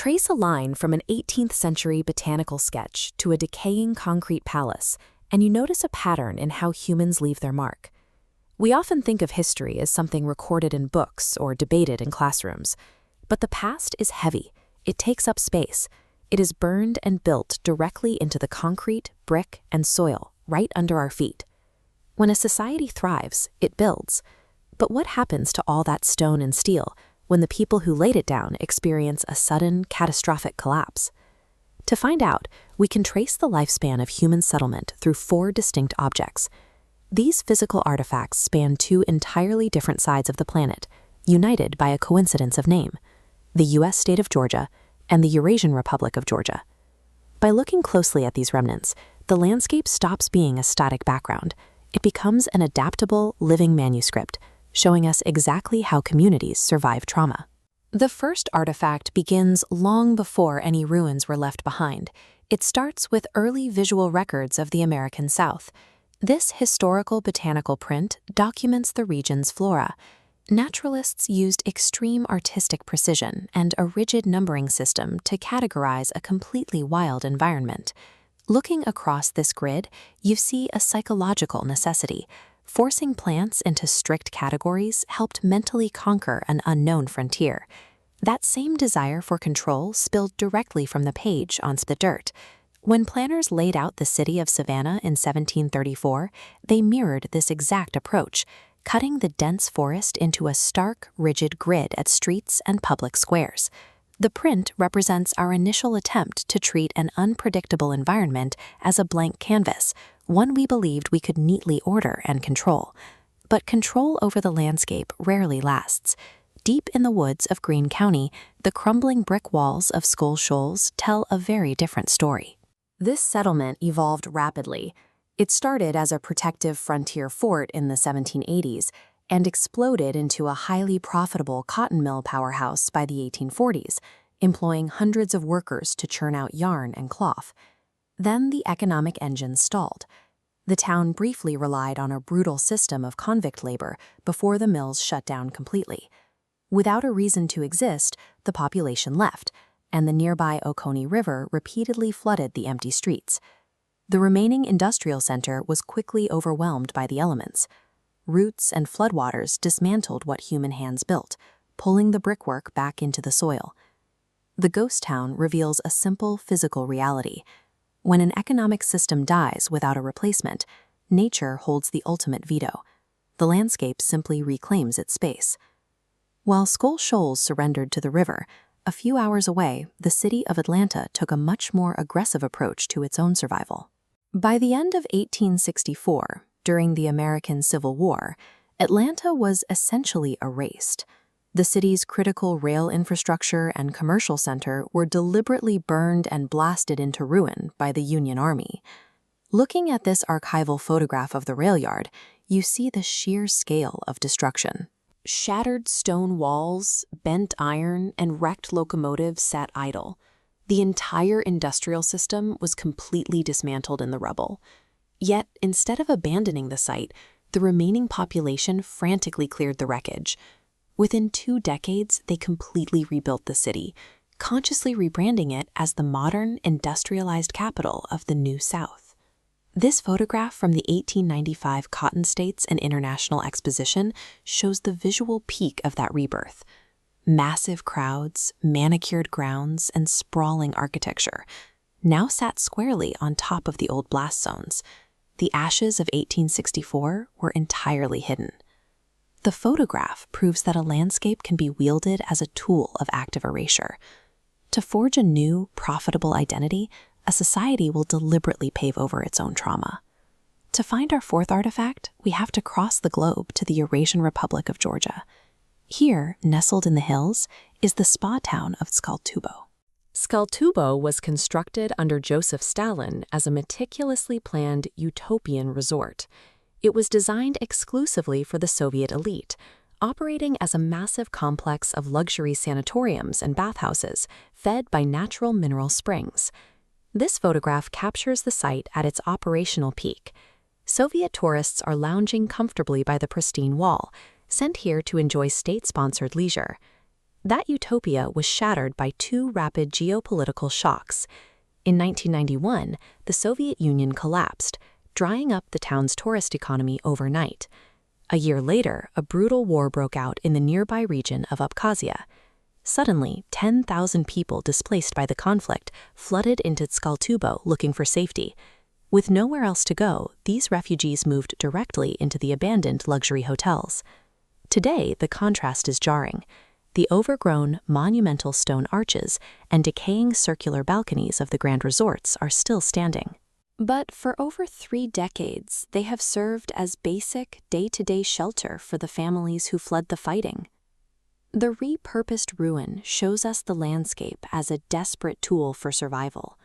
Trace a line from an 18th century botanical sketch to a decaying concrete palace, and you notice a pattern in how humans leave their mark. We often think of history as something recorded in books or debated in classrooms. But the past is heavy. It takes up space. It is burned and built directly into the concrete, brick, and soil right under our feet. When a society thrives, it builds. But what happens to all that stone and steel when the people who laid it down experience a sudden, catastrophic collapse? To find out, we can trace the lifespan of human settlement through 4 distinct objects. These physical artifacts span 2 entirely different sides of the planet, united by a coincidence of name: the U.S. state of Georgia and the Eurasian Republic of Georgia. By looking closely at these remnants, the landscape stops being a static background. It becomes an adaptable, living manuscript, showing us exactly how communities survive trauma. The first artifact begins long before any ruins were left behind. It starts with early visual records of the American South. This historical botanical print documents the region's flora. Naturalists used extreme artistic precision and a rigid numbering system to categorize a completely wild environment. Looking across this grid, you see a psychological necessity. Forcing plants into strict categories helped mentally conquer an unknown frontier. That same desire for control spilled directly from the page onto the dirt. When planners laid out the city of Savannah in 1734, they mirrored this exact approach, cutting the dense forest into a stark, rigid grid at streets and public squares. The print represents our initial attempt to treat an unpredictable environment as a blank canvas, one we believed we could neatly order and control. But control over the landscape rarely lasts. Deep in the woods of Greene County, the crumbling brick walls of Skull Shoals tell a very different story. This settlement evolved rapidly. It started as a protective frontier fort in the 1780s and exploded into a highly profitable cotton mill powerhouse by the 1840s, employing hundreds of workers to churn out yarn and cloth. Then the economic engine stalled. The town briefly relied on a brutal system of convict labor before the mills shut down completely. Without a reason to exist, the population left, and the nearby Oconee River repeatedly flooded the empty streets. The remaining industrial center was quickly overwhelmed by the elements. Roots and floodwaters dismantled what human hands built, pulling the brickwork back into the soil. The ghost town reveals a simple physical reality. When an economic system dies without a replacement, nature holds the ultimate veto. The landscape simply reclaims its space. While Skull Shoals surrendered to the river, a few hours away, the city of Atlanta took a much more aggressive approach to its own survival. By the end of 1864, during the American Civil War, Atlanta was essentially erased. The city's critical rail infrastructure and commercial center were deliberately burned and blasted into ruin by the Union Army. Looking at this archival photograph of the rail yard, you see the sheer scale of destruction. Shattered stone walls, bent iron, and wrecked locomotives sat idle. The entire industrial system was completely dismantled in the rubble. Yet, instead of abandoning the site, the remaining population frantically cleared the wreckage. Within 2 decades, they completely rebuilt the city, consciously rebranding it as the modern, industrialized capital of the New South. This photograph from the 1895 Cotton States and International Exposition shows the visual peak of that rebirth. Massive crowds, manicured grounds, and sprawling architecture now sat squarely on top of the old blast zones. The ashes of 1864 were entirely hidden. The photograph proves that a landscape can be wielded as a tool of active erasure. To forge a new, profitable identity, a society will deliberately pave over its own trauma. To find our 4th artifact, we have to cross the globe to the Eurasian Republic of Georgia. Here, nestled in the hills, is the spa town of Skaltubo. Skaltubo was constructed under Joseph Stalin as a meticulously planned utopian resort. It was designed exclusively for the Soviet elite, operating as a massive complex of luxury sanatoriums and bathhouses fed by natural mineral springs. This photograph captures the site at its operational peak. Soviet tourists are lounging comfortably by the pristine wall, sent here to enjoy state-sponsored leisure. That utopia was shattered by two rapid geopolitical shocks. In 1991, the Soviet Union collapsed, drying up the town's tourist economy overnight. A year later, a brutal war broke out in the nearby region of Abkhazia. Suddenly, 10,000 people displaced by the conflict flooded into Tskhaltubo looking for safety. With nowhere else to go, these refugees moved directly into the abandoned luxury hotels. Today, the contrast is jarring. The overgrown, monumental stone arches and decaying circular balconies of the grand resorts are still standing. But for over 3 decades, they have served as basic, day-to-day shelter for the families who fled the fighting. The repurposed ruin shows us the landscape as a desperate tool for survival.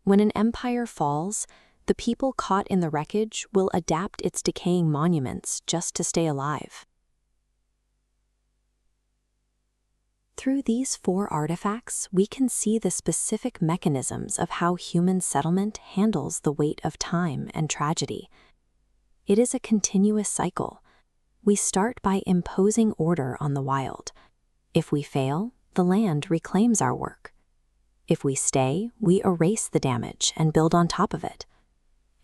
When an empire falls, the people caught in the wreckage will adapt its decaying monuments just to stay alive. Through these 4 artifacts, we can see the specific mechanisms of how human settlement handles the weight of time and tragedy. It is a continuous cycle. We start by imposing order on the wild. If we fail, the land reclaims our work. If we stay, we erase the damage and build on top of it.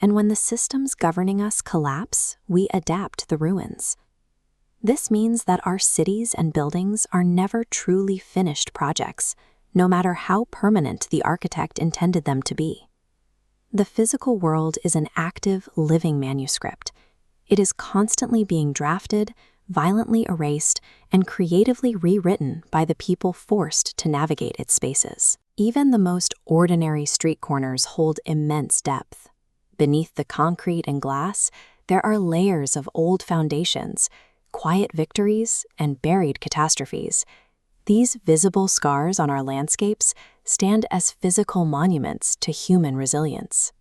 And when the systems governing us collapse, we adapt the ruins. This means that our cities and buildings are never truly finished projects, no matter how permanent the architect intended them to be. The physical world is an active, living manuscript. It is constantly being drafted, violently erased, and creatively rewritten by the people forced to navigate its spaces. Even the most ordinary street corners hold immense depth. Beneath the concrete and glass, there are layers of old foundations, quiet victories, and buried catastrophes. These visible scars on our landscapes stand as physical monuments to human resilience.